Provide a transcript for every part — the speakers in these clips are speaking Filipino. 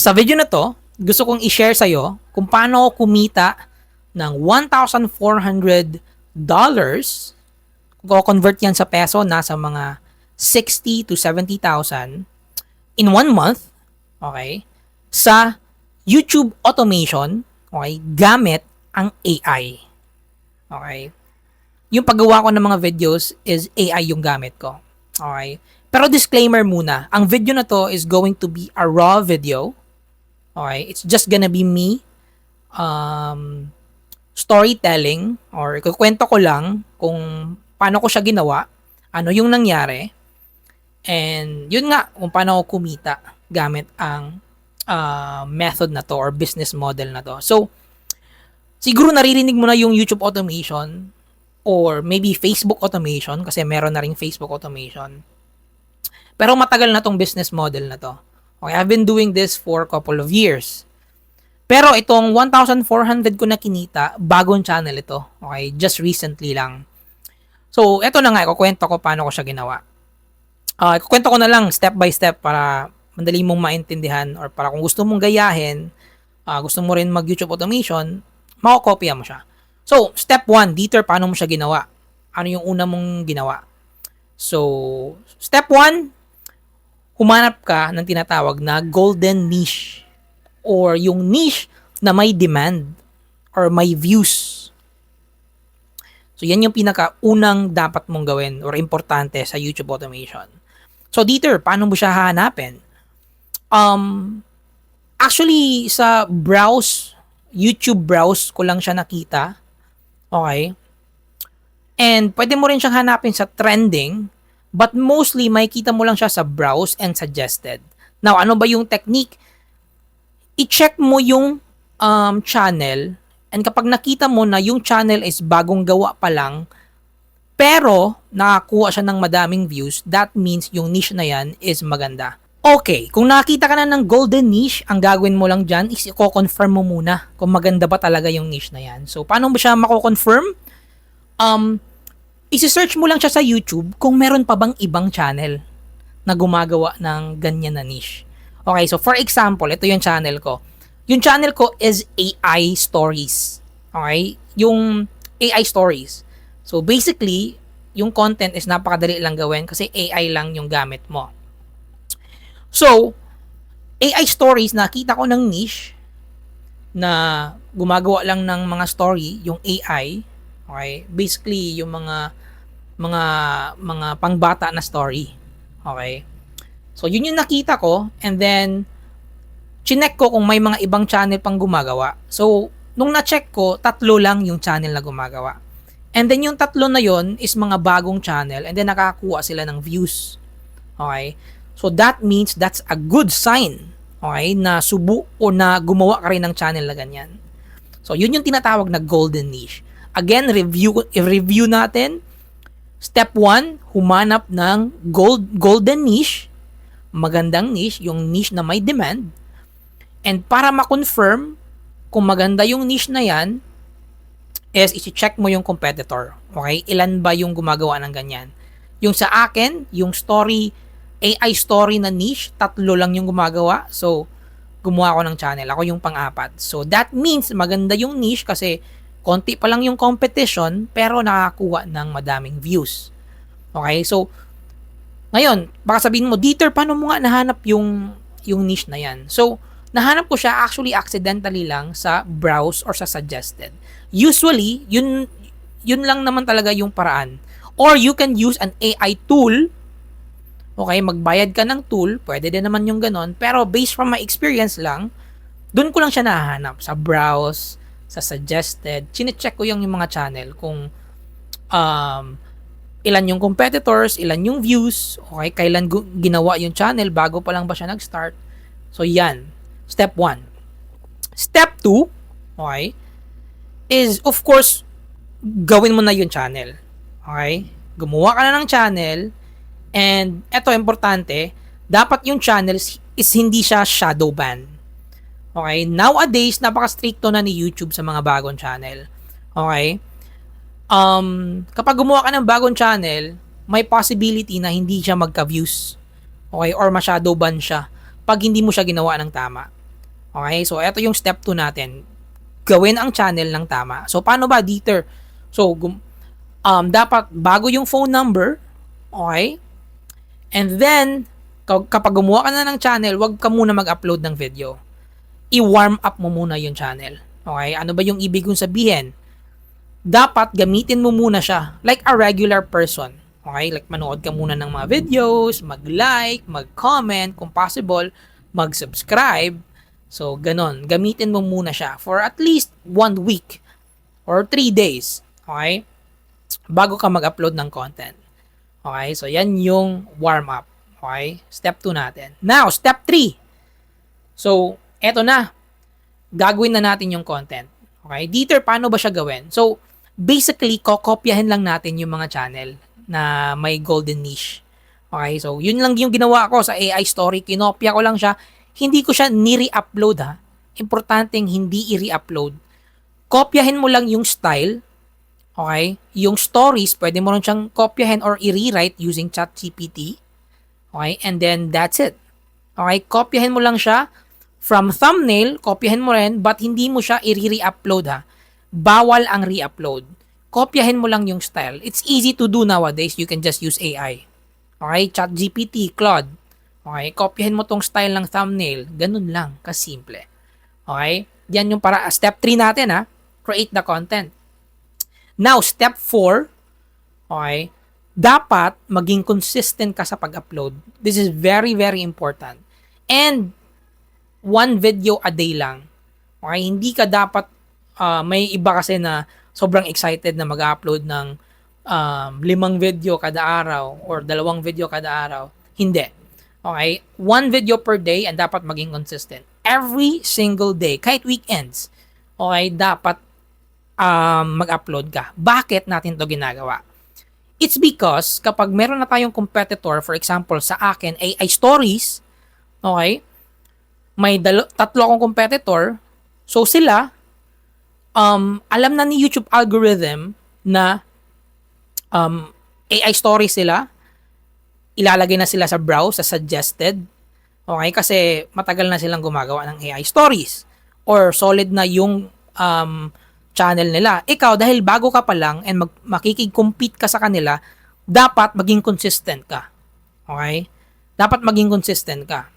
Sa video na to, gusto kong i-share sa'yo kung paano ako kumita ng $1,400. Kung convert yan sa peso, nasa mga 60 to 70,000 in 1 month, okay, sa YouTube automation, okay, gamit ang AI. Okay? Yung paggawa ko ng mga videos is AI yung gamit ko. Okay? Pero disclaimer muna, ang video na to is going to be a raw video. Okay? It's just gonna be me storytelling or ikukwento ko lang kung paano ko siya ginawa, ano yung nangyari, and yun nga, kung paano ako kumita gamit ang method na to or business model na to. So, siguro naririnig mo na yung YouTube automation or maybe Facebook automation kasi meron na ring Facebook automation. Pero matagal na tong business model na to. Okay, I've been doing this for a couple of years. Pero itong 1,400 ko na kinita, bagong channel ito. Okay, just recently lang. So, eto na nga, ikukwento ko paano ko siya ginawa. Ikukwento ko na lang step by step para madali mong maintindihan or para kung gusto mong gayahin, gusto mo rin mag-YouTube automation, makokopya mo siya. So, step 1, Dieter, paano mo siya ginawa? Ano yung una mong ginawa? So, step 1, humanap ka ng tinatawag na golden niche or yung niche na may demand or may views. So, yan yung pinakaunang dapat mong gawin or importante sa YouTube automation. So, Dieter, paano mo siya hahanapin? Actually, sa YouTube browse ko lang siya nakita. Okay? And pwede mo rin siyang hanapin sa trending, but mostly makikita mo lang siya sa browse and suggested. Now, ano ba yung technique? I-check mo yung channel, and kapag nakita mo na yung channel is bagong gawa pa lang, pero nakakuha siya ng madaming views, that means yung niche na yan is maganda. Okay, kung nakita ka na ng golden niche, ang gagawin mo lang dyan is i-confirm mo muna kung maganda ba talaga yung niche na yan. So, paano mo siya mako-confirm? Isi-search mo lang siya sa YouTube kung meron pa bang ibang channel na gumagawa ng ganyan na niche. Okay, so for example, ito yung channel ko. Yung channel ko is AI Stories. Okay? Yung AI Stories. So basically, yung content is napakadali lang gawin kasi AI lang yung gamit mo. So, AI Stories, nakita ko ng niche na gumagawa lang ng mga story, yung AI. Okay? Basically, yung mga pangbata na story. Okay? So, yun yung nakita ko, and then chinek ko kung may mga ibang channel pang gumagawa. So, nung na-check ko, 3 lang yung channel na gumagawa. And then yung 3 na yon is mga bagong channel, and then nakakakuha sila ng views. Okay? So, that means that's a good sign. Okay? Na subo o na gumawa ka rin ng channel na ganyan. So, yun yung tinatawag na golden niche. Again, review natin. Step 1, humanap ng golden niche, magandang niche, yung niche na may demand. And para ma-confirm kung maganda yung niche na yan, is i-check mo yung competitor. Okay? Ilan ba yung gumagawa ng ganyan? Yung sa akin, yung AI story na niche, 3 lang yung gumagawa. So, gumawa ako ng channel. Ako yung pang-4. So, that means maganda yung niche kasi konti pa lang yung competition pero nakakuha ng madaming views. Okay? So, ngayon, baka sabihin mo, Dieter, paano mo nga nahanap yung niche na yan? So, nahanap ko siya actually accidentally lang sa browse or sa suggested. Usually, yun lang naman talaga yung paraan. Or you can use an AI tool. Okay, magbayad ka ng tool, pwede din naman yung ganon. Pero based from my experience lang, dun ko lang siya nahanap sa browse, sa suggested. Chine-check ko yung mga channel kung ilan yung competitors, ilan yung views, okay, kailan ginawa yung channel, bago pa lang ba siya nag-start. So, yan. Step 1. Step 2, okay, is of course, gawin mo na yung channel. Okay? Gumawa ka na ng channel, and eto, importante, dapat yung channel is hindi siya shadow ban. Okay? Nowadays, napaka-stricto na ni YouTube sa mga bagong channel. Okay? Kapag gumawa ka ng bagong channel, may possibility na hindi siya magka-views. Okay? Or ma-shadow ban siya pag hindi mo siya ginawa ng tama. Okay, so ito yung step 2 natin. Gawin ang channel ng tama. So paano ba, Dieter? So dapat bago yung phone number, okay? And then kapag gumawa ka na ng channel, wag ka muna mag-upload ng video. I-warm up mo muna yung channel. Okay? Ano ba yung ibig kong sabihin? Dapat gamitin mo muna siya like a regular person. Okay? Like manood ka muna ng mga videos, mag-like, mag-comment, kung possible, mag-subscribe. So, ganon. Gamitin mo muna siya for at least 1 week or 3 days. Okay? Bago ka mag-upload ng content. Okay? So, yan yung warm-up. Okay? Step 2 natin. Now, step 3. So, eto na. Gagawin na natin yung content. Okay? Dieter, paano ba siya gawin? So, basically, kokopyahin lang natin yung mga channel na may golden niche. Okay? So, yun lang yung ginawa ko sa AI story. Kinopya ko lang siya. Hindi ko siya ni-re-upload ha. Importanteng hindi i-re-upload. Kopyahin mo lang yung style. Okay? Yung stories, pwede mo rin siyang kopyahin or i-rewrite using ChatGPT. Okay? And then, that's it. Okay? Kopyahin mo lang siya. From thumbnail, kopyahin mo rin, but hindi mo siya i-re-upload ha. Bawal ang re-upload. Kopyahin mo lang yung style. It's easy to do nowadays. You can just use AI. Okay? ChatGPT, Claude. Okay? Kopyahin mo tong style ng thumbnail. Ganun lang. Kasimple. Okay? Yan yung para step 3 natin ha. Create the content. Now, step 4. Okay? Dapat maging consistent ka sa pag-upload. This is very, very important. And 1 video a day lang. Okay? Hindi ka dapat, may iba kasi na sobrang excited na mag-upload ng 5 video kada araw or 2 video kada araw. Hindi. Okay? 1 video per day and dapat maging consistent. Every single day, kahit weekends, okay, dapat mag-upload ka. Bakit natin to ginagawa? It's because kapag meron na tayong competitor, for example, sa akin, AI Stories, okay, may 3 akong competitor, so sila, alam na ni YouTube algorithm na AI Stories sila, ilalagay na sila sa browse, sa suggested. Okay? Kasi matagal na silang gumagawa ng AI stories. Or solid na yung channel nila. Ikaw, dahil bago ka pa lang and makikig-compete ka sa kanila, dapat maging consistent ka. Okay? Dapat maging consistent ka.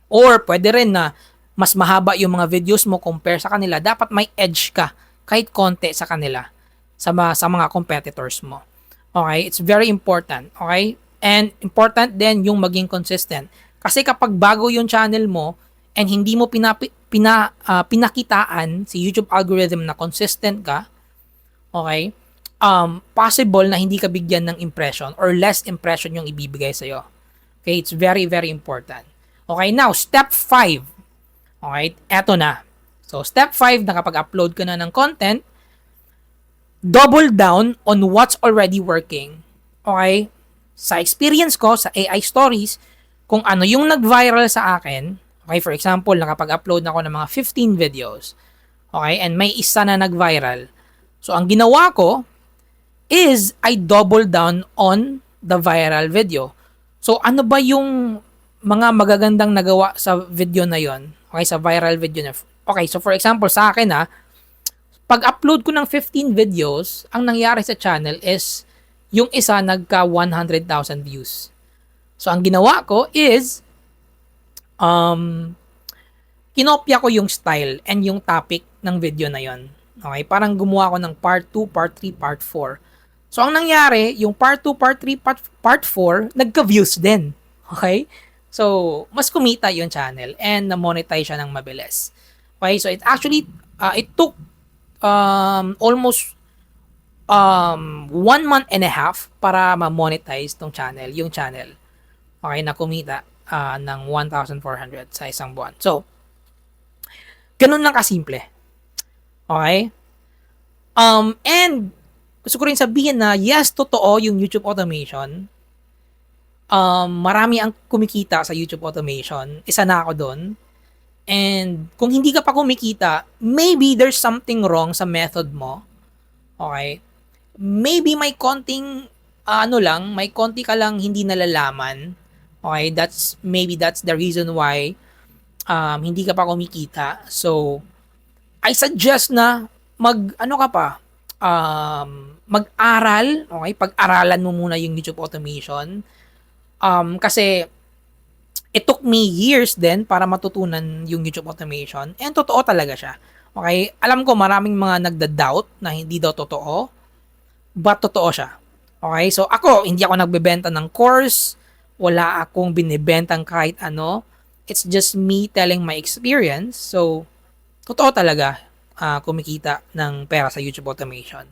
Or pwede rin na mas mahaba yung mga videos mo compare sa kanila. Dapat may edge ka kahit konti sa kanila. Sa mga competitors mo. Okay? It's very important. Okay? And important din yung maging consistent. Kasi kapag bago yung channel mo and hindi mo pinakitaan si YouTube algorithm na consistent ka, okay, possible na hindi ka bigyan ng impression or less impression yung ibibigay sa'yo. Okay, it's very, very important. Okay, now, step 5. Okay, eto na. So, step 5, nakapag-upload ka na ng content, double down on what's already working. Okay, sa experience ko, sa AI stories, kung ano yung nag-viral sa akin, okay, for example, nakapag-upload na ako ng mga 15 videos, okay, and may isa na nag-viral. So, ang ginawa ko is I double down on the viral video. So, ano ba yung mga magagandang nagawa sa video na yon? Okay, sa viral video na. Okay, so for example, sa akin pag-upload ko ng 15 videos, ang nangyari sa channel is yung isa nagka 100,000 views. So, ang ginawa ko is kinopya ko yung style and yung topic ng video na yon. Okay, parang gumawa ko ng part 2, part 3, part 4. So, ang nangyari, yung part 2, part 3, part 4, nagka-views din. Okay? So, mas kumita yung channel and na-monetize siya ng mabilis. Okay? So, it actually, it took almost 1 month and a half para ma-monetize tong channel, yung channel. Okay, na kumita ng 1,400 sa isang buwan. So, ganun lang kasimple. Okay? And, gusto ko rin sabihin na, yes, totoo yung YouTube automation. Marami ang kumikita sa YouTube automation. Isa na ako doon. And, kung hindi ka pa kumikita, maybe there's something wrong sa method mo. Okay? Maybe may konting, may konti ka lang hindi nalalaman. Okay? Maybe that's the reason why hindi ka pa kumikita. So, I suggest na ano ka pa, mag-aral, okay? Pag-aralan mo muna yung YouTube automation. Kasi it took me years din para matutunan yung YouTube automation. And totoo talaga siya. Okay? Alam ko maraming mga nagda-doubt na hindi daw totoo. But totoo siya. Okay? So ako, hindi ako nagbebenta ng course. Wala akong binibentang kahit ano. It's just me telling my experience. So, totoo talaga kumikita ng pera sa YouTube automation.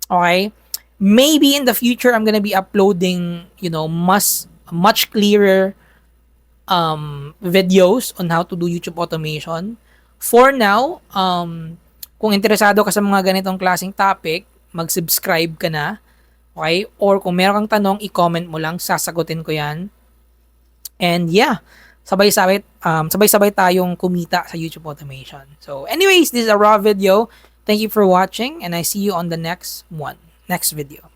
Okay? Maybe in the future, I'm gonna be uploading, much clearer videos on how to do YouTube automation. For now, kung interesado ka sa mga ganitong klaseng topic, mag-subscribe ka na. Okay? Or kung meron kang tanong, i-comment mo lang, sasagutin ko yan. And yeah, sabay-sabay tayong kumita sa YouTube automation. So anyways, this is a raw video. Thank you for watching and I see you on the next video.